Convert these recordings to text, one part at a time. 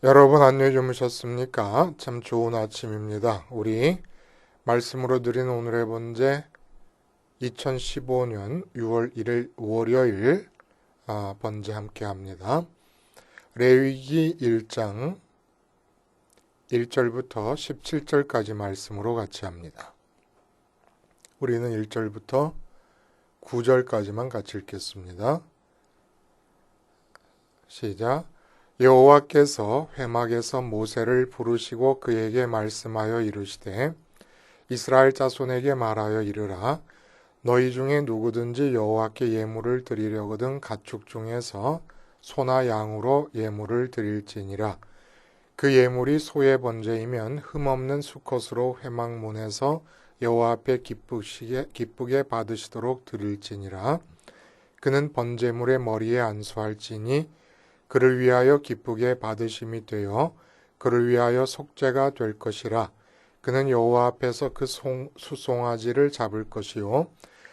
여러분 안녕히 주무셨습니까? 참 좋은 아침입니다. 우리 말씀으로 드린 오늘의 본제 2015년 6월 1일 월요일 번제 함께 합니다. 레위기 1장 1절부터 17절까지 말씀으로 같이 합니다. 우리는 1절부터 9절까지만 같이 읽겠습니다. 시작. 여호와께서 회막에서 모세를 부르시고 그에게 말씀하여 이르시되 이스라엘 자손에게 말하여 이르라. 너희 중에 누구든지 여호와께 예물을 드리려거든 가축 중에서 소나 양으로 예물을 드릴지니라. 그 예물이 소의 번제이면 흠없는 수컷으로 회막문에서 여호와 앞에 기쁘게 받으시도록 드릴지니라. 그는 번제물의 머리에 안수할지니 그를 위하여 기쁘게 받으심이 되어 그를 위하여 속죄가 될 것이라. 그는 여호와 앞에서 그 수송아지를 잡을 것이요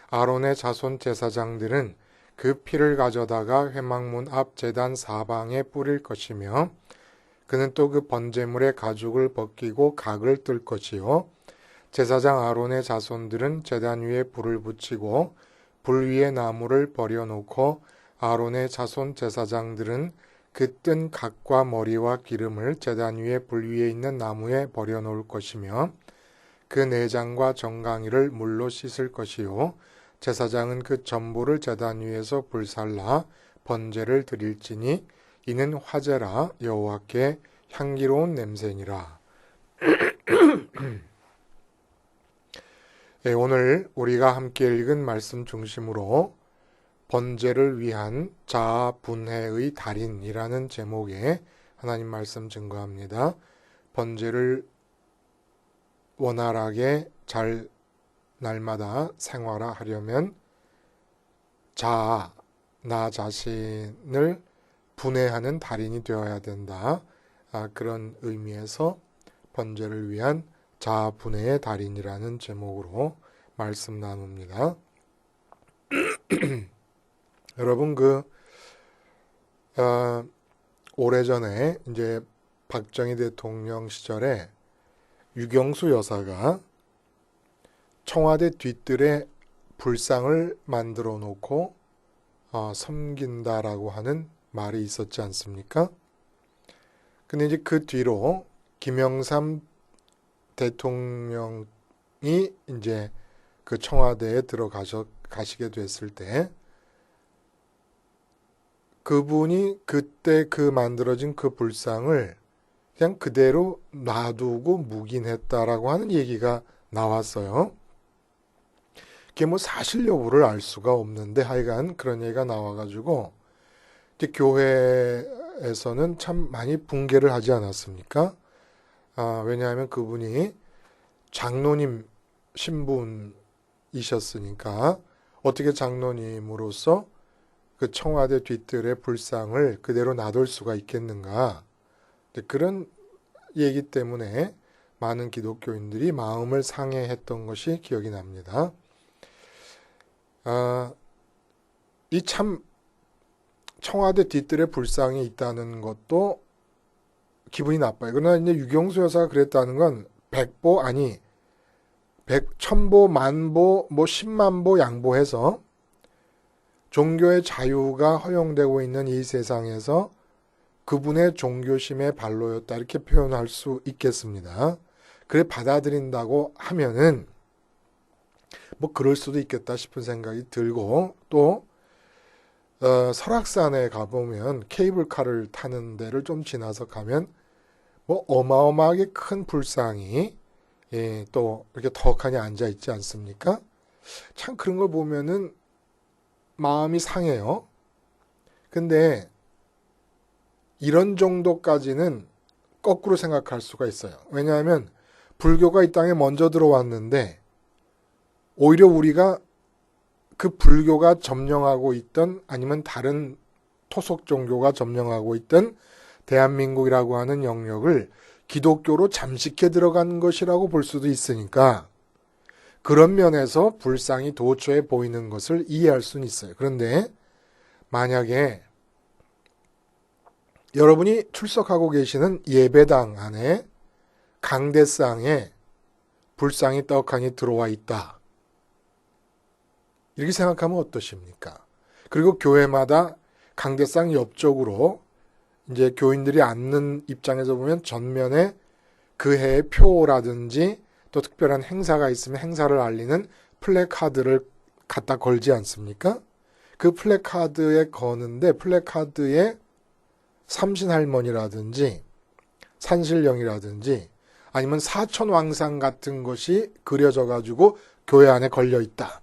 아론의 자손 제사장들은 그 피를 가져다가 회막문 앞 제단 사방에 뿌릴 것이며 그는 또 그 번제물의 가죽을 벗기고 각을 뜰 것이요 제사장 아론의 자손들은 제단 위에 불을 붙이고 불 위에 나무를 버려놓고 아론의 자손 제사장들은 그 뜬 각과 머리와 기름을 제단 위에 불 위에 있는 나무에 버려놓을 것이며 그 내장과 정강이를 물로 씻을 것이요 제사장은 그 전부를 제단 위에서 불살라 번제를 드릴지니 이는 화제라 여호와께 향기로운 냄새니라. 오늘 우리가 함께 읽은 말씀 중심으로 번제를 위한 자아 분해의 달인이라는 제목의 하나님 말씀 증거합니다. 번제를 원활하게 잘 날마다 생활하려면 자아, 나 자신을 분해하는 달인이 되어야 된다. 그런 의미에서 번제를 위한 자아 분해의 달인이라는 제목으로 말씀 나눕니다. 여러분 오래전에 이제 박정희 대통령 시절에 유경수 여사가 청와대 뒤뜰에 불상을 만들어 놓고 섬긴다라고 하는 말이 있었지 않습니까? 근데 이제 그 뒤로 김영삼 대통령이 이제 그 청와대에 가시게 됐을 때 그분이 그때 그 만들어진 그 불상을 그냥 그대로 놔두고 묵인했다라고 하는 얘기가 나왔어요. 그게 뭐 사실 여부를 알 수가 없는데 하여간 그런 얘기가 나와가지고 이제 교회에서는 참 많이 붕괴를 하지 않았습니까? 왜냐하면 그분이 장로님 신분이셨으니까 어떻게 장로님으로서 그 청와대 뒤뜰의 불상을 그대로 놔둘 수가 있겠는가. 그런 얘기 때문에 많은 기독교인들이 마음을 상해했던 것이 기억이 납니다. 이 참 청와대 뒤뜰에 불상이 있다는 것도 기분이 나빠요. 그러나 이제 유경수 여사가 그랬다는 건 백보 아니 천보 만보 뭐 10만보 양보해서 종교의 자유가 허용되고 있는 이 세상에서 그분의 종교심의 발로였다 이렇게 표현할 수 있겠습니다. 그래 받아들인다고 하면은 뭐 그럴 수도 있겠다 싶은 생각이 들고 또 설악산에 가보면 케이블카를 타는 데를 좀 지나서 가면 뭐 어마어마하게 큰 불상이 또 이렇게 덕하니 앉아 있지 않습니까? 참 그런 걸 보면은 마음이 상해요. 근데 이런 정도까지는 거꾸로 생각할 수가 있어요. 왜냐하면 불교가 이 땅에 먼저 들어왔는데 오히려 우리가 그 불교가 점령하고 있던 아니면 다른 토속 종교가 점령하고 있던 대한민국이라고 하는 영역을 기독교로 잠식해 들어간 것이라고 볼 수도 있으니까 그런 면에서 불상이 도처에 보이는 것을 이해할 수는 있어요. 그런데 만약에 여러분이 출석하고 계시는 예배당 안에 강대상에 불상이 떡하니 들어와 있다. 이렇게 생각하면 어떠십니까? 그리고 교회마다 강대상 옆쪽으로 이제 교인들이 앉는 입장에서 보면 전면에 그 해의 표라든지 또 특별한 행사가 있으면 행사를 알리는 플래카드를 갖다 걸지 않습니까? 그 플래카드에 거는데 플래카드에 삼신할머니라든지 산신령이라든지 아니면 사천왕상 같은 것이 그려져 가지고 교회 안에 걸려 있다.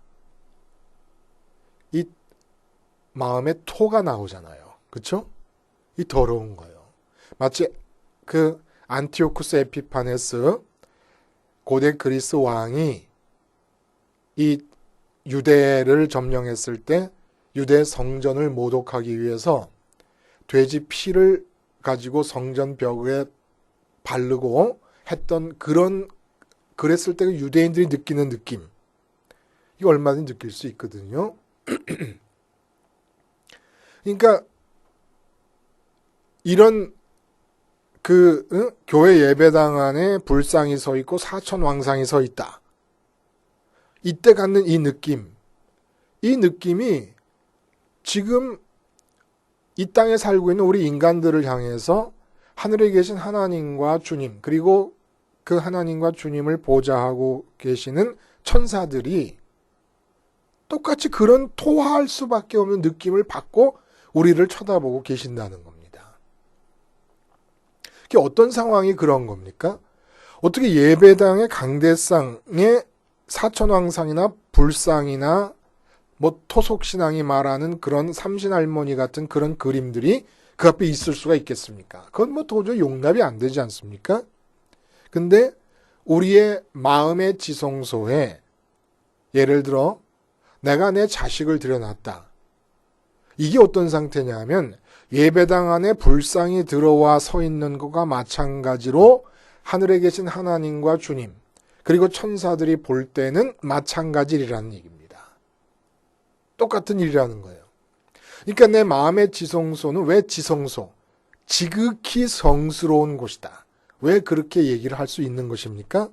이 마음에 토가 나오잖아요. 그렇죠? 이 더러운 거예요. 마치 그 안티오쿠스 에피파네스 고대 그리스 왕이 이 유대를 점령했을 때 유대 성전을 모독하기 위해서 돼지 피를 가지고 성전 벽에 바르고 했던 그랬을 때 유대인들이 느끼는 느낌, 이거 얼마든지 느낄 수 있거든요. 그러니까 이런 교회 예배당 안에 불상이 서 있고 사천왕상이 서 있다. 이때 갖는 이 느낌이 지금 이 땅에 살고 있는 우리 인간들을 향해서 하늘에 계신 하나님과 주님, 그리고 그 하나님과 주님을 보좌하고 계시는 천사들이 똑같이 그런 토할 수밖에 없는 느낌을 받고 우리를 쳐다보고 계신다는 겁니다. 이게 어떤 상황이 그런 겁니까? 어떻게 예배당의 강대상에 사천왕상이나 불상이나 뭐 토속신앙이 말하는 그런 삼신할머니 같은 그런 그림들이 그 앞에 있을 수가 있겠습니까? 그건 뭐 도저히 용납이 안 되지 않습니까? 근데 우리의 마음의 지성소에 예를 들어 내가 내 자식을 들여놨다. 이게 어떤 상태냐 하면 예배당 안에 불상이 들어와 서 있는 것과 마찬가지로 하늘에 계신 하나님과 주님 그리고 천사들이 볼 때는 마찬가지 일이라는 얘기입니다. 똑같은 일이라는 거예요. 그러니까 내 마음의 지성소는 왜 지성소? 지극히 성스러운 곳이다. 왜 그렇게 얘기를 할 수 있는 것입니까?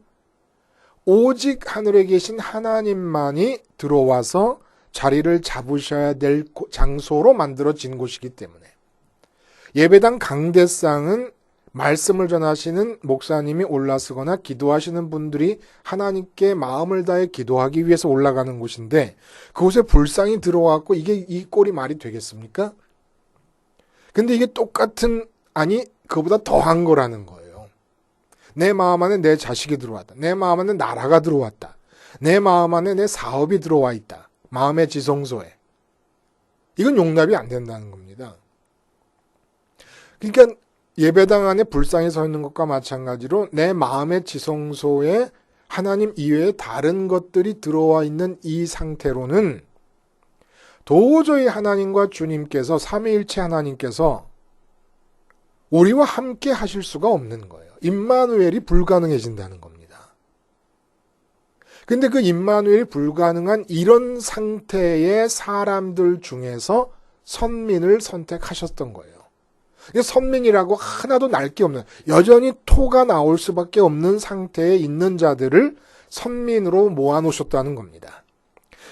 오직 하늘에 계신 하나님만이 들어와서 자리를 잡으셔야 될 장소로 만들어진 곳이기 때문에 예배당 강대상은 말씀을 전하시는 목사님이 올라서거나 기도하시는 분들이 하나님께 마음을 다해 기도하기 위해서 올라가는 곳인데 그곳에 불상이 들어왔고 이 꼴이 말이 되겠습니까? 근데 이게 똑같은 아니 그보다 더한 거라는 거예요. 내 마음 안에 내 자식이 들어왔다. 내 마음 안에 나라가 들어왔다. 내 마음 안에 내 사업이 들어와 있다. 마음의 지성소에. 이건 용납이 안 된다는 겁니다. 그러니까 예배당 안에 불상이 서 있는 것과 마찬가지로 내 마음의 지성소에 하나님 이외에 다른 것들이 들어와 있는 이 상태로는 도저히 하나님과 주님께서 삼위일체 하나님께서 우리와 함께 하실 수가 없는 거예요. 임마누엘이 불가능해진다는 겁니다. 근데 그 임마누엘이 불가능한 이런 상태의 사람들 중에서 선민을 선택하셨던 거예요. 선민이라고 하나도 날 게 없는 여전히 토가 나올 수밖에 없는 상태에 있는 자들을 선민으로 모아놓으셨다는 겁니다.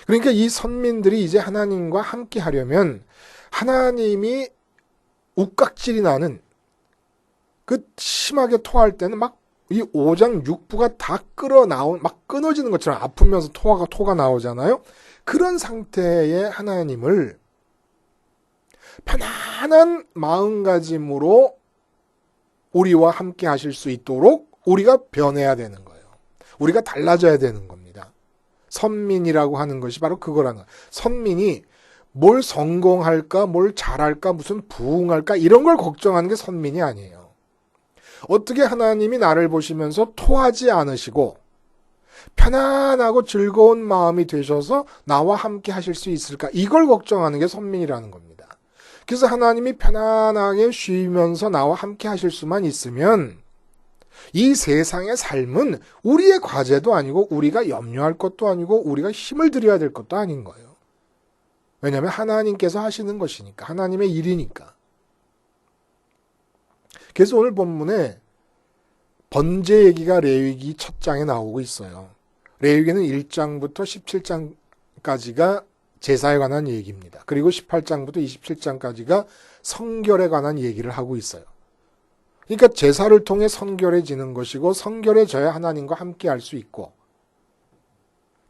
그러니까 이 선민들이 이제 하나님과 함께 하려면 하나님이 욱각질이 나는 그 심하게 토할 때는 막 이 오장 육부가 다 막 끊어지는 것처럼 아프면서 토가 나오잖아요. 그런 상태의 하나님을 편안한 마음가짐으로 우리와 함께 하실 수 있도록 우리가 변해야 되는 거예요. 우리가 달라져야 되는 겁니다. 선민이라고 하는 것이 바로 그거라는 거예요. 선민이 뭘 성공할까, 뭘 잘할까, 무슨 부흥할까 이런 걸 걱정하는 게 선민이 아니에요. 어떻게 하나님이 나를 보시면서 토하지 않으시고 편안하고 즐거운 마음이 되셔서 나와 함께 하실 수 있을까 이걸 걱정하는 게 선민이라는 겁니다. 그래서 하나님이 편안하게 쉬면서 나와 함께 하실 수만 있으면 이 세상의 삶은 우리의 과제도 아니고 우리가 염려할 것도 아니고 우리가 힘을 들여야 될 것도 아닌 거예요. 왜냐하면 하나님께서 하시는 것이니까 하나님의 일이니까. 그래서 오늘 본문에 번제 얘기가 레위기 첫 장에 나오고 있어요. 레위기는 1장부터 17장까지가 제사에 관한 얘기입니다. 그리고 18장부터 27장까지가 성결에 관한 얘기를 하고 있어요. 그러니까 제사를 통해 성결해지는 것이고 성결해져야 하나님과 함께 할 수 있고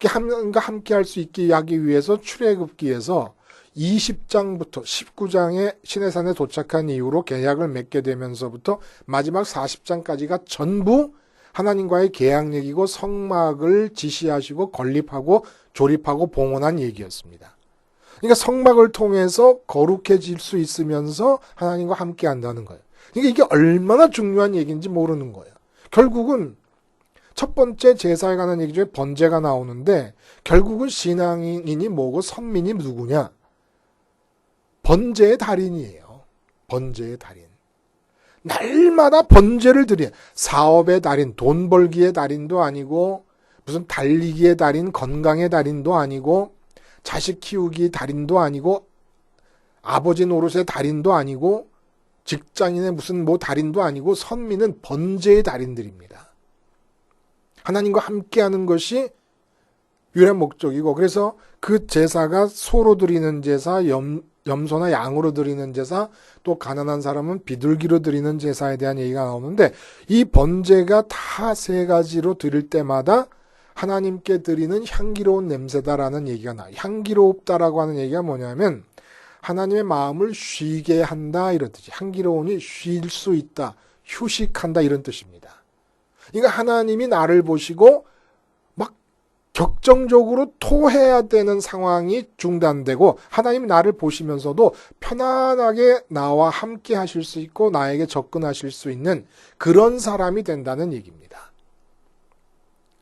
하나님과 함께 할 수 있게 하기 위해서 출애굽기에서 20장부터 19장에 시내산에 도착한 이후로 계약을 맺게 되면서부터 마지막 40장까지가 전부 하나님과의 계약 얘기고 성막을 지시하시고 건립하고 조립하고 봉헌한 얘기였습니다. 그러니까 성막을 통해서 거룩해질 수 있으면서 하나님과 함께 한다는 거예요. 그러니까 이게 얼마나 중요한 얘기인지 모르는 거예요. 결국은 첫 번째 제사에 관한 얘기 중에 번제가 나오는데 결국은 신앙인이 뭐고 선민이 누구냐? 번제의 달인이에요. 번제의 달인. 날마다 번제를 드려. 사업의 달인, 돈 벌기의 달인도 아니고 무슨 달리기의 달인, 건강의 달인도 아니고 자식 키우기 달인도 아니고 아버지 노릇의 달인도 아니고 직장인의 무슨 뭐 달인도 아니고 선민은 번제의 달인들입니다. 하나님과 함께하는 것이 유일한 목적이고 그래서 그 제사가 소로 드리는 제사, 염소나 양으로 드리는 제사, 또 가난한 사람은 비둘기로 드리는 제사에 대한 얘기가 나오는데 이 번제가 다 세 가지로 드릴 때마다 하나님께 드리는 향기로운 냄새다라는 얘기가 나와요. 향기롭다라고 하는 얘기가 뭐냐면 하나님의 마음을 쉬게 한다 이런 뜻이에요. 향기로우니 쉴 수 있다, 휴식한다 이런 뜻입니다. 그러니까 하나님이 나를 보시고 막 격정적으로 토해야 되는 상황이 중단되고 하나님이 나를 보시면서도 편안하게 나와 함께 하실 수 있고 나에게 접근하실 수 있는 그런 사람이 된다는 얘기입니다.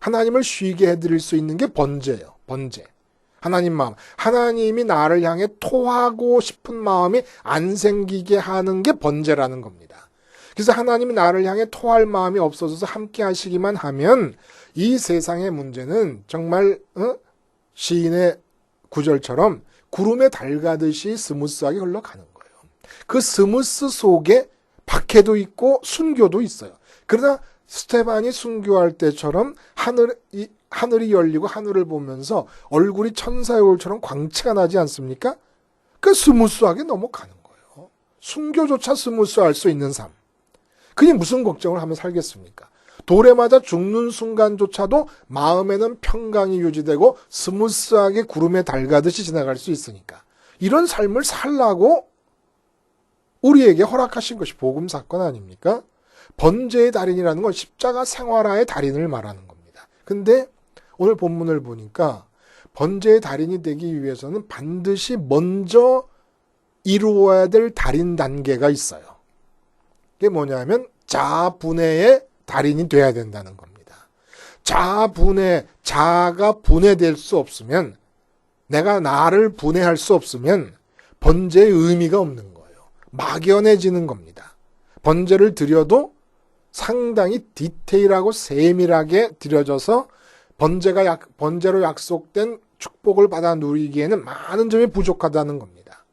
하나님을 쉬게 해드릴 수 있는 게 번제예요. 번제. 하나님 마음. 하나님이 나를 향해 토하고 싶은 마음이 안 생기게 하는 게 번제라는 겁니다. 그래서 하나님이 나를 향해 토할 마음이 없어져서 함께 하시기만 하면 이 세상의 문제는 정말 시인의 구절처럼 구름에 달 가듯이 스무스하게 흘러가는 거예요. 그 스무스 속에 박해도 있고 순교도 있어요. 그러나 스테반이 순교할 때처럼 하늘이 열리고 하늘을 보면서 얼굴이 천사의 얼굴처럼 광채가 나지 않습니까? 그 스무스하게 넘어가는 거예요. 순교조차 스무스할 수 있는 삶. 그게 무슨 걱정을 하며 살겠습니까? 돌에 맞아 죽는 순간조차도 마음에는 평강이 유지되고 스무스하게 구름에 달 가듯이 지나갈 수 있으니까. 이런 삶을 살라고 우리에게 허락하신 것이 복음 사건 아닙니까? 번제의 달인이라는 건 십자가 생활화의 달인을 말하는 겁니다. 근데 오늘 본문을 보니까 번제의 달인이 되기 위해서는 반드시 먼저 이루어야 될 달인 단계가 있어요. 그게 뭐냐면 자분해의 달인이 돼야 된다는 겁니다. 자가 분해될 수 없으면 내가 나를 분해할 수 없으면 번제의 의미가 없는 거예요. 막연해지는 겁니다. 번제를 드려도 상당히 디테일하고 세밀하게 드려져서 번제로 약속된 축복을 받아 누리기에는 많은 점이 부족하다는 겁니다.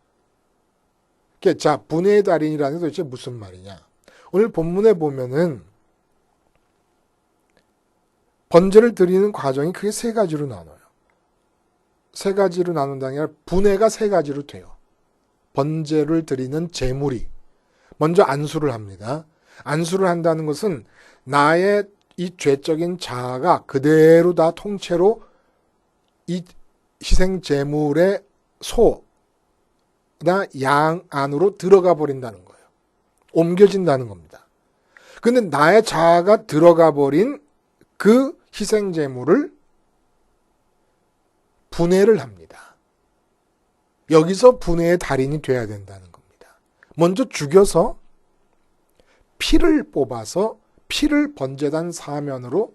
자, 분해의 달인이라는 게 도대체 무슨 말이냐? 오늘 본문에 보면은 번제를 드리는 과정이 크게 세 가지로 나눠요. 세 가지로 나눈다는 게 아니라 분해가 세 가지로 돼요. 번제를 드리는 제물이 먼저 안수를 합니다. 안수를 한다는 것은 나의 이 죄적인 자아가 그대로 다 통째로 이 희생 제물의 소나 양 안으로 들어가 버린다는 거예요. 옮겨진다는 겁니다. 근데 나의 자아가 들어가 버린 그 희생 제물을 분해를 합니다. 여기서 분해의 달인이 돼야 된다는 겁니다. 먼저 죽여서 피를 뽑아서 피를 번제단 사면으로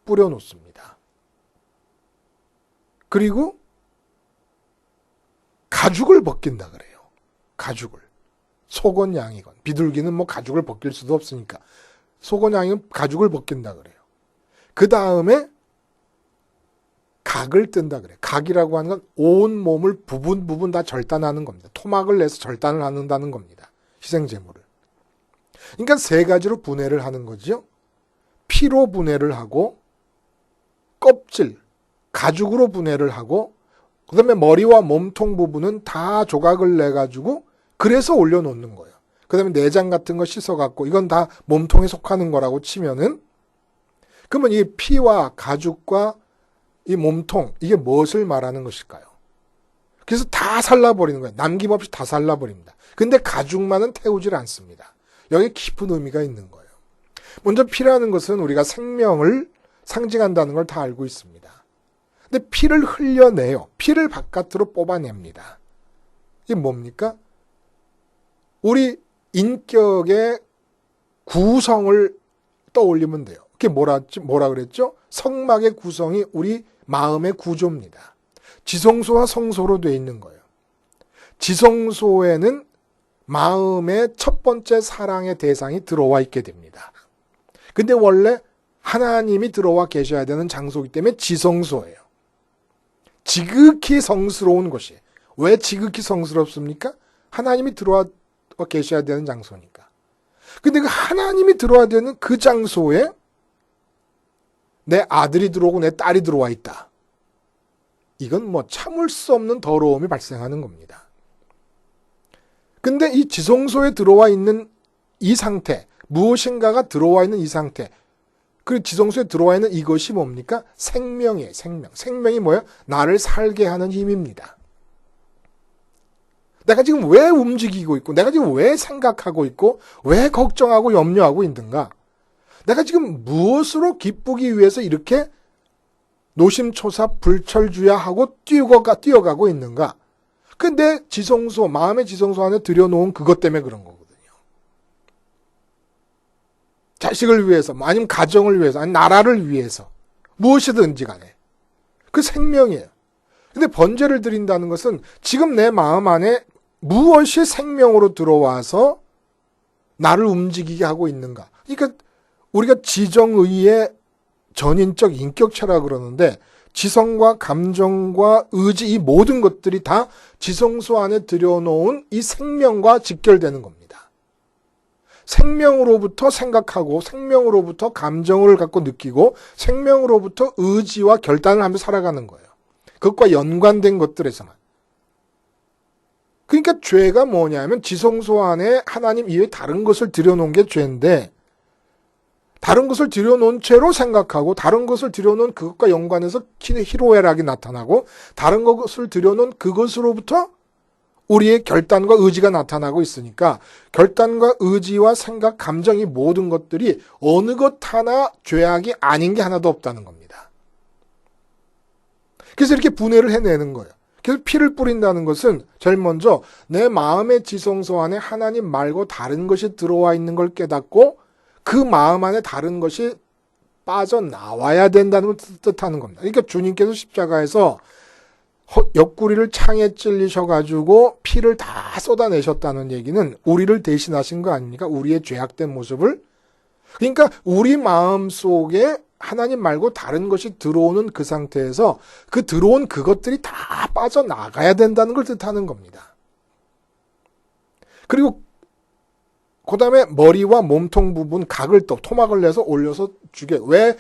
뿌려놓습니다. 그리고 가죽을 벗긴다 그래요. 가죽을. 소건 양이건. 비둘기는 뭐 가죽을 벗길 수도 없으니까. 소건 양이건 가죽을 벗긴다 그래요. 그 다음에 각을 뜬다 그래요. 각이라고 하는 건 온 몸을 부분 다 절단하는 겁니다. 토막을 내서 절단을 한다는 겁니다. 희생제물을. 그러니까 세 가지로 분해를 하는 거죠. 피로 분해를 하고, 껍질, 가죽으로 분해를 하고, 그 다음에 머리와 몸통 부분은 다 조각을 내가지고 그래서 올려놓는 거예요. 그 다음에 내장 같은 거 씻어갖고 이건 다 몸통에 속하는 거라고 치면은, 그러면 이 피와 가죽과 이 몸통, 이게 무엇을 말하는 것일까요? 그래서 다 살라버리는 거예요. 남김없이 다 살라버립니다. 근데 가죽만은 태우질 않습니다. 여기 깊은 의미가 있는 거예요. 먼저 피라는 것은 우리가 생명을 상징한다는 걸 다 알고 있습니다. 근데 피를 흘려내요. 피를 바깥으로 뽑아냅니다. 이게 뭡니까? 우리 인격의 구성을 떠올리면 돼요. 그게 뭐라 그랬죠? 성막의 구성이 우리 마음의 구조입니다. 지성소와 성소로 되어 있는 거예요. 지성소에는 마음의 첫 번째 사랑의 대상이 들어와 있게 됩니다. 근데 원래 하나님이 들어와 계셔야 되는 장소이기 때문에 지성소예요. 지극히 성스러운 곳이에요. 왜 지극히 성스럽습니까? 하나님이 들어와 계셔야 되는 장소니까. 근데 그 하나님이 들어와야 되는 그 장소에 내 아들이 들어오고 내 딸이 들어와 있다. 이건 뭐 참을 수 없는 더러움이 발생하는 겁니다. 근데 이 지성소에 들어와 있는 이 상태, 무엇인가가 들어와 있는 이 상태, 그 지성소에 들어와 있는 이것이 뭡니까? 생명이에요, 생명. 생명이 뭐예요? 나를 살게 하는 힘입니다. 내가 지금 왜 움직이고 있고, 내가 지금 왜 생각하고 있고, 왜 걱정하고 염려하고 있는가? 내가 지금 무엇으로 기쁘기 위해서 이렇게 노심초사 불철주야하고 뛰어가고 있는가? 근데 지성소, 마음의 지성소 안에 들여놓은 그것 때문에 그런 거거든요. 자식을 위해서, 아니면 가정을 위해서, 아니면 나라를 위해서, 무엇이든지 간에. 그 생명이에요. 근데 번제를 드린다는 것은 지금 내 마음 안에 무엇이 생명으로 들어와서 나를 움직이게 하고 있는가. 그러니까 우리가 지정의의 전인적 인격체라 그러는데 지성과 감정과 의지 이 모든 것들이 다 지성소 안에 들여놓은 이 생명과 직결되는 겁니다. 생명으로부터 생각하고 생명으로부터 감정을 갖고 느끼고 생명으로부터 의지와 결단을 하며 살아가는 거예요. 그것과 연관된 것들에서만. 그러니까 죄가 뭐냐면 지성소 안에 하나님 이외에 다른 것을 들여놓은 게 죄인데 다른 것을 들여놓은 채로 생각하고 다른 것을 들여놓은 그것과 연관해서 희로애락이 나타나고 다른 것을 들여놓은 그것으로부터 우리의 결단과 의지가 나타나고 있으니까 결단과 의지와 생각, 감정 이 모든 것들이 어느 것 하나 죄악이 아닌 게 하나도 없다는 겁니다. 그래서 이렇게 분해를 해내는 거예요. 그래서 피를 뿌린다는 것은 제일 먼저 내 마음의 지성소 안에 하나님 말고 다른 것이 들어와 있는 걸 깨닫고 그 마음 안에 다른 것이 빠져나와야 된다는 걸 뜻하는 겁니다. 그러니까 주님께서 십자가에서 옆구리를 창에 찔리셔가지고 피를 다 쏟아내셨다는 얘기는 우리를 대신하신 거 아닙니까? 우리의 죄악된 모습을. 그러니까 우리 마음 속에 하나님 말고 다른 것이 들어오는 그 상태에서 그 들어온 그것들이 다 빠져나가야 된다는 걸 뜻하는 겁니다. 그리고 그 다음에 머리와 몸통 부분 각을 토막을 내서 올려서 주게. 왜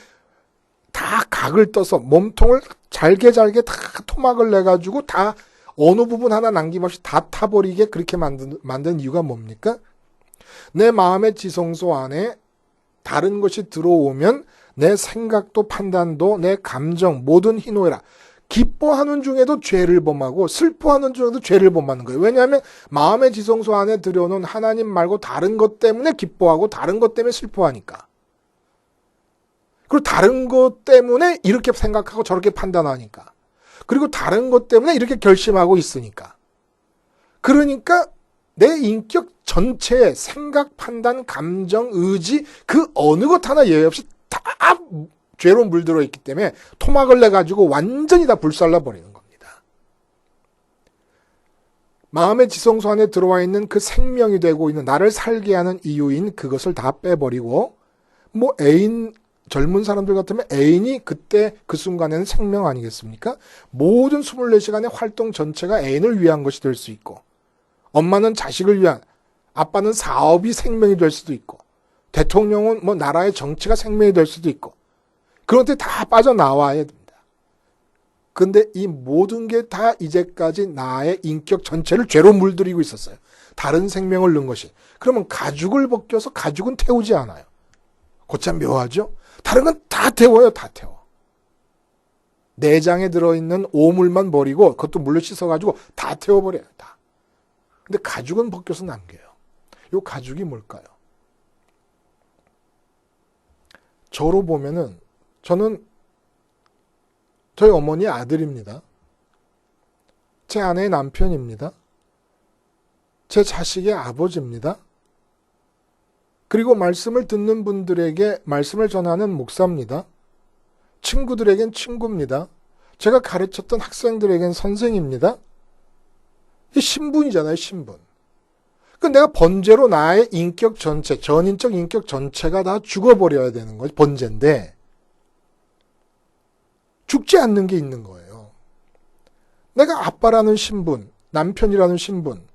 다 각을 떠서 몸통을 잘게 다 토막을 내가지고 다 어느 부분 하나 남김없이 다 타버리게 그렇게 만든 이유가 뭡니까? 내 마음의 지성소 안에 다른 것이 들어오면 내 생각도 판단도 내 감정 모든 희노애락 기뻐하는 중에도 죄를 범하고 슬퍼하는 중에도 죄를 범하는 거예요. 왜냐하면 마음의 지성소 안에 들여놓은 하나님 말고 다른 것 때문에 기뻐하고 다른 것 때문에 슬퍼하니까. 그리고 다른 것 때문에 이렇게 생각하고 저렇게 판단하니까. 그리고 다른 것 때문에 이렇게 결심하고 있으니까. 그러니까 내 인격 전체의 생각, 판단, 감정, 의지 그 어느 것 하나 예외 없이 다 죄로 물들어 있기 때문에 토막을 내가지고 완전히 다 불살라 버리는 겁니다. 마음의 지성소 안에 들어와 있는 그 생명이 되고 있는 나를 살게 하는 이유인 그것을 다 빼버리고 젊은 사람들 같으면 애인이 그때 그 순간에는 생명 아니겠습니까? 모든 24시간의 활동 전체가 애인을 위한 것이 될 수 있고 엄마는 자식을 위한, 아빠는 사업이 생명이 될 수도 있고 대통령은 뭐 나라의 정치가 생명이 될 수도 있고 그런데 다 빠져나와야 됩니다. 근데 이 모든 게 다 이제까지 나의 인격 전체를 죄로 물들이고 있었어요. 다른 생명을 넣은 것이. 그러면 가죽을 벗겨서 가죽은 태우지 않아요. 곧참 묘하죠? 다른 건 다 태워요. 다 태워. 내장에 들어있는 오물만 버리고 그것도 물로 씻어가지고 다 태워버려요. 다. 근데 가죽은 벗겨서 남겨요. 이 가죽이 뭘까요? 저로 보면은 저는 저희 어머니의 아들입니다. 제 아내의 남편입니다. 제 자식의 아버지입니다. 그리고 말씀을 듣는 분들에게 말씀을 전하는 목사입니다. 친구들에겐 친구입니다. 제가 가르쳤던 학생들에겐 선생입니다. 이 신분이잖아요, 신분. 그 내가 번제로 나의 인격 전체, 전인적 인격 전체가 다 죽어버려야 되는 거지, 번제인데 죽지 않는 게 있는 거예요. 내가 아빠라는 신분, 남편이라는 신분,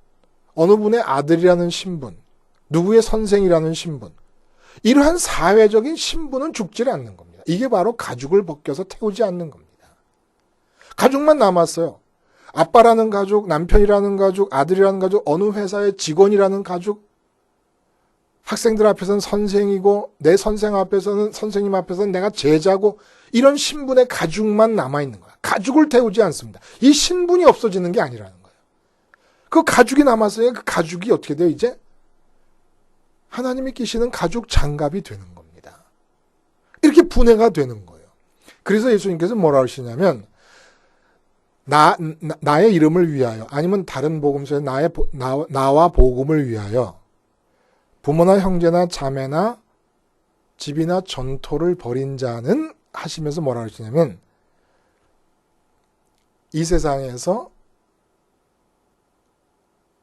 어느 분의 아들이라는 신분, 누구의 선생이라는 신분, 이러한 사회적인 신분은 죽지 않는 겁니다. 이게 바로 가죽을 벗겨서 태우지 않는 겁니다. 가죽만 남았어요. 아빠라는 가죽, 남편이라는 가죽, 아들이라는 가죽, 어느 회사의 직원이라는 가죽, 학생들 앞에서는 선생이고 내 선생 앞에서는 선생님 앞에서는 내가 제자고 이런 신분의 가죽만 남아있는 거야. 가죽을 태우지 않습니다. 이 신분이 없어지는 게 아니라는 거예요. 그 가죽이 남았어요. 그 가죽이 어떻게 돼요? 이제 하나님이 끼시는 가죽 장갑이 되는 겁니다. 이렇게 분해가 되는 거예요. 그래서 예수님께서 뭐라 하시냐면 나의 이름을 위하여 아니면 다른 복음서에 나와 복음을 위하여 부모나 형제나 자매나 집이나 전토를 벌인 자는 하시면서 뭐라 하시냐면 이 세상에서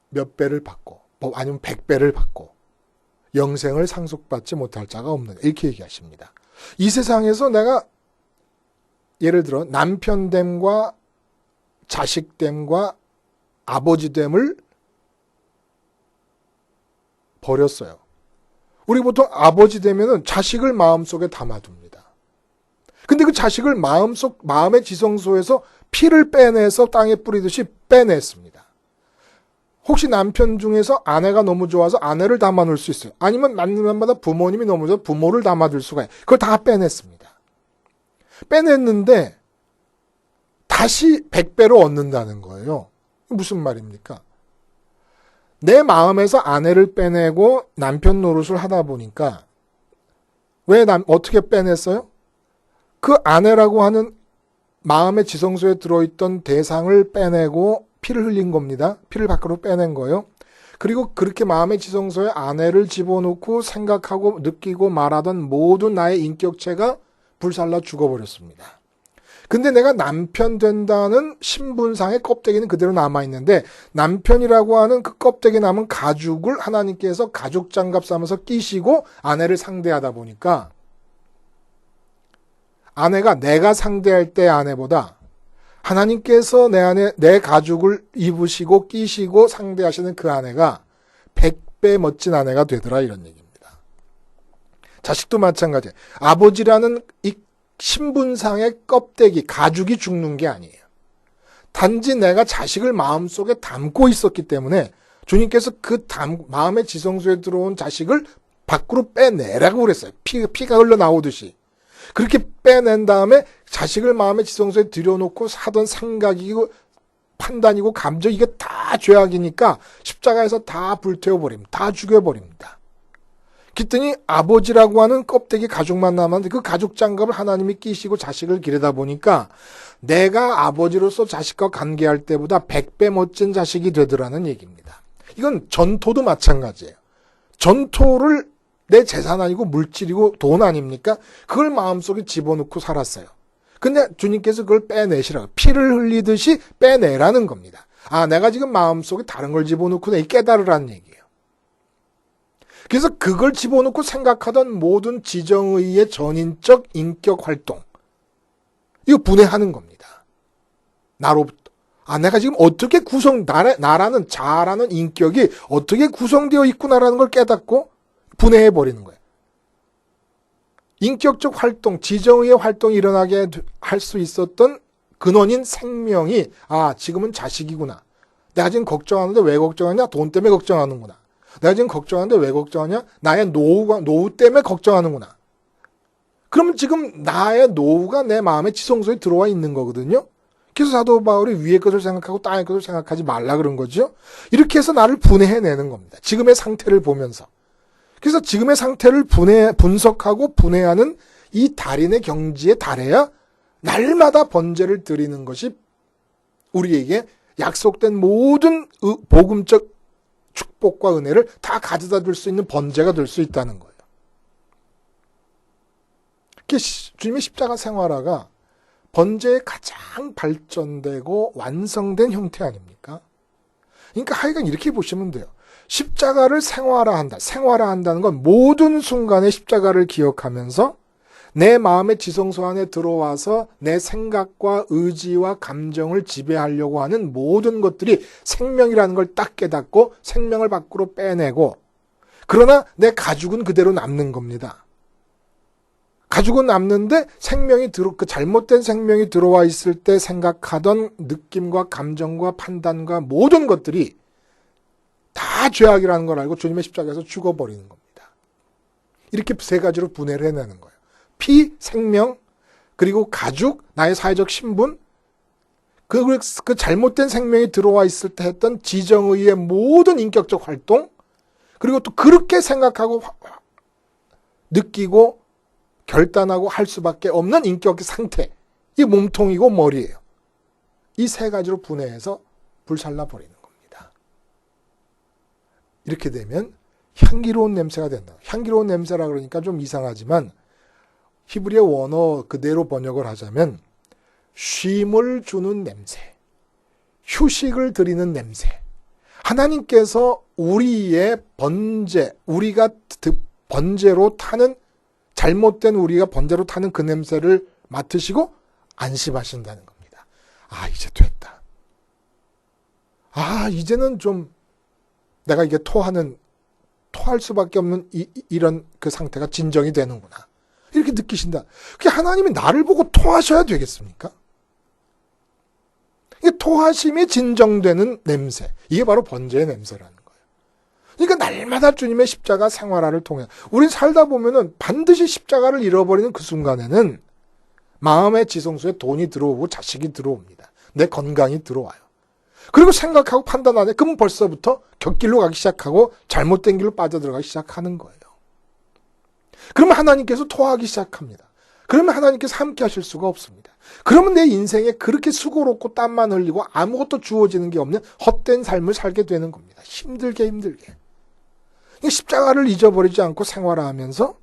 몇 배를 받고 아니면 100배를 받고 영생을 상속받지 못할 자가 없느냐 이렇게 얘기하십니다. 이 세상에서 내가 예를 들어 남편됨과 자식됨과 아버지됨을 버렸어요. 우리 보통 아버지 되면은 자식을 마음속에 담아둡니다. 근데 그 자식을 마음의 지성소에서 피를 빼내서 땅에 뿌리듯이 빼냈습니다. 혹시 남편 중에서 아내가 너무 좋아서 아내를 담아놓을 수 있어요. 아니면 만남마다 부모님이 너무 좋아서 부모를 담아둘 수가 있어요. 그걸 다 빼냈습니다. 빼냈는데 다시 100배로 얻는다는 거예요. 무슨 말입니까? 내 마음에서 아내를 빼내고 남편 노릇을 하다 보니까 어떻게 빼냈어요? 그 아내라고 하는 마음의 지성소에 들어있던 대상을 빼내고 피를 흘린 겁니다. 피를 밖으로 빼낸 거예요. 그리고 그렇게 마음의 지성소에 아내를 집어넣고 생각하고 느끼고 말하던 모든 나의 인격체가 불살라 죽어버렸습니다. 근데 내가 남편 된다는 신분상의 껍데기는 그대로 남아있는데 남편이라고 하는 그 껍데기 남은 가죽을 하나님께서 가죽 장갑 삼아서 끼시고 아내를 상대하다 보니까 아내가 내가 상대할 때 아내보다 하나님께서 내 가죽을 입으시고 끼시고 상대하시는 그 아내가 100배 멋진 아내가 되더라 이런 얘기입니다. 자식도 마찬가지예요. 아버지라는 이 신분상의 껍데기, 가죽이 죽는 게 아니에요. 단지 내가 자식을 마음속에 담고 있었기 때문에 주님께서 마음의 지성소에 들어온 자식을 밖으로 빼내라고 그랬어요. 피가 흘러나오듯이. 그렇게 빼낸 다음에 자식을 마음의 지성소에 들여놓고 하던 생각이고 판단이고 감정 이게 다 죄악이니까 십자가에서 다 불태워버립니다. 다 죽여버립니다. 그랬더니 아버지라고 하는 껍데기 가죽만 남았는데 그 가죽 장갑을 하나님이 끼시고 자식을 기르다 보니까 내가 아버지로서 자식과 관계할 때보다 100배 멋진 자식이 되더라는 얘기입니다. 이건 전토도 마찬가지예요. 전토를 내 재산 아니고 물질이고 돈 아닙니까? 그걸 마음속에 집어넣고 살았어요. 근데 주님께서 그걸 빼내시라고 피를 흘리듯이 빼내라는 겁니다. 아, 내가 지금 마음속에 다른 걸 집어넣고 내 깨달으라는 얘기예요. 그래서 그걸 집어넣고 생각하던 모든 지정의의 전인적 인격 활동 이거 분해하는 겁니다. 나로부터. 아, 내가 지금 어떻게 나라는 자라는 인격이 어떻게 구성되어 있구나라는 걸 깨닫고 분해해버리는 거예요. 인격적 활동, 지정의 활동이 일어나게 할 수 있었던 근원인 생명이 지금은 자식이구나. 내가 지금 걱정하는데 왜 걱정하냐? 돈 때문에 걱정하는구나. 내가 지금 걱정하는데 왜 걱정하냐? 나의 노후 때문에 걱정하는구나. 그러면 지금 나의 노후가 내 마음의 지성소에 들어와 있는 거거든요. 그래서 사도 바울이 위의 것을 생각하고 땅의 것을 생각하지 말라 그런 거죠. 이렇게 해서 나를 분해해내는 겁니다. 지금의 상태를 보면서. 그래서 지금의 상태를 분석하고 분해하는 이 달인의 경지에 달해야 날마다 번제를 드리는 것이 우리에게 약속된 모든 복음적 축복과 은혜를 다 가져다 줄 수 있는 번제가 될 수 있다는 거예요. 주님의 십자가 생활화가 번제의 가장 발전되고 완성된 형태 아닙니까? 그러니까 하여간 이렇게 보시면 돼요. 십자가를 생활화한다. 생활화한다는 건 모든 순간에 십자가를 기억하면서 내 마음의 지성소 안에 들어와서 내 생각과 의지와 감정을 지배하려고 하는 모든 것들이 생명이라는 걸 딱 깨닫고 생명을 밖으로 빼내고, 그러나 내 가죽은 그대로 남는 겁니다. 가죽은 남는데 그 잘못된 생명이 들어와 있을 때 생각하던 느낌과 감정과 판단과 모든 것들이 다 죄악이라는 걸 알고 주님의 십자가에서 죽어버리는 겁니다. 이렇게 세 가지로 분해를 해내는 거예요. 피, 생명, 그리고 가죽, 나의 사회적 신분, 그 잘못된 생명이 들어와 있을 때 했던 지정의의 모든 인격적 활동, 그리고 또 그렇게 생각하고 느끼고 결단하고 할 수밖에 없는 인격의 상태, 이 몸통이고 머리예요. 이 세 가지로 분해해서 불살라버리는 겁니다. 이렇게 되면 향기로운 냄새가 된다. 향기로운 냄새라 그러니까 좀 이상하지만 히브리어 원어 그대로 번역을 하자면 쉼을 주는 냄새, 휴식을 드리는 냄새. 하나님께서 우리의 우리가 번제로 타는, 잘못된 우리가 번제로 타는 그 냄새를 맡으시고 안심하신다는 겁니다. 이제 됐다. 이제는 좀 내가 이게 토할 수밖에 없는 이런 그 상태가 진정이 되는구나. 이렇게 느끼신다. 그게 하나님이 나를 보고 토하셔야 되겠습니까? 이게 토하심이 진정되는 냄새. 이게 바로 번제의 냄새라는 거예요. 그러니까 날마다 주님의 십자가 생활화를 통해 우린 살다 보면은 반드시 십자가를 잃어버리는 그 순간에는 마음의 지성소에 돈이 들어오고 자식이 들어옵니다. 내 건강이 들어와요. 그리고 생각하고 판단 안 해. 그럼 벌써부터 곁길로 가기 시작하고 잘못된 길로 빠져들어가기 시작하는 거예요. 그러면 하나님께서 토하기 시작합니다. 그러면 하나님께서 함께 하실 수가 없습니다. 그러면 내 인생에 그렇게 수고롭고 땀만 흘리고 아무것도 주어지는 게 없는 헛된 삶을 살게 되는 겁니다. 힘들게. 십자가를 잊어버리지 않고 생활하면서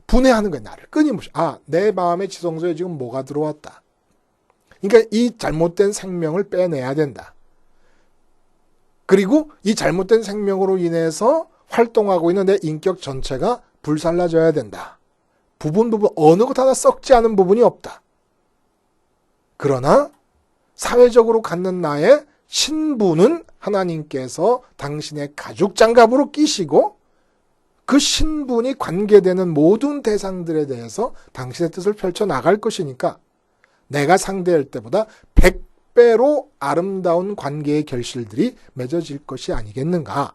분해하는 거예요. 나를 끊임없이. 내 마음의 지성소에 지금 뭐가 들어왔다. 그러니까 이 잘못된 생명을 빼내야 된다. 그리고 이 잘못된 생명으로 인해서 활동하고 있는 내 인격 전체가 불살라져야 된다. 부분 어느 것 하나 썩지 않은 부분이 없다. 그러나 사회적으로 갖는 나의 신분은 하나님께서 당신의 가죽 장갑으로 끼시고 그 신분이 관계되는 모든 대상들에 대해서 당신의 뜻을 펼쳐나갈 것이니까 내가 상대할 때보다 100배로 아름다운 관계의 결실들이 맺어질 것이 아니겠는가.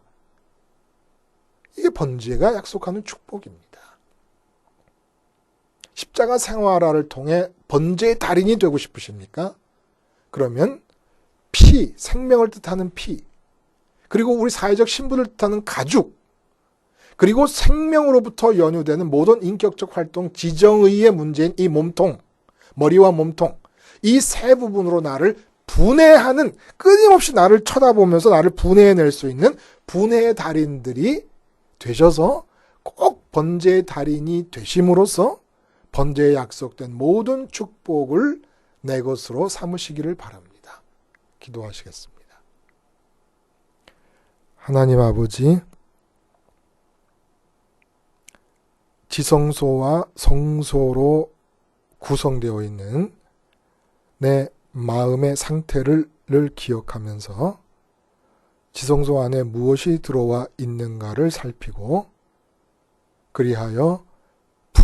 이게 번제가 약속하는 축복입니다. 십자가 생활화를 통해 번제의 달인이 되고 싶으십니까? 그러면 피, 생명을 뜻하는 피, 그리고 우리 사회적 신분을 뜻하는 가죽, 그리고 생명으로부터 연유되는 모든 인격적 활동, 지정의의 문제인 이 몸통, 머리와 몸통, 이 세 부분으로 나를 분해하는, 끊임없이 나를 쳐다보면서 나를 분해해낼 수 있는 분해의 달인들이 되셔서 꼭 번제의 달인이 되심으로써 번제에 약속된 모든 축복을 내 것으로 삼으시기를 바랍니다. 기도하시겠습니다. 하나님 아버지, 지성소와 성소로 구성되어 있는 내 마음의 상태를 기억하면서 지성소 안에 무엇이 들어와 있는가를 살피고 그리하여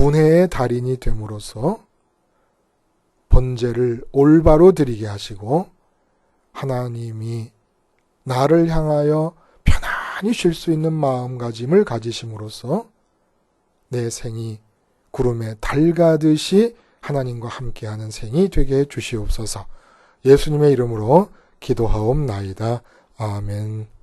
분해의 달인이 됨으로써 번제를 올바로 드리게 하시고 하나님이 나를 향하여 편안히 쉴 수 있는 마음가짐을 가지심으로써 내 생이 구름에 달 가듯이 하나님과 함께하는 생이 되게 해 주시옵소서. 예수님의 이름으로 기도하옵나이다. 아멘.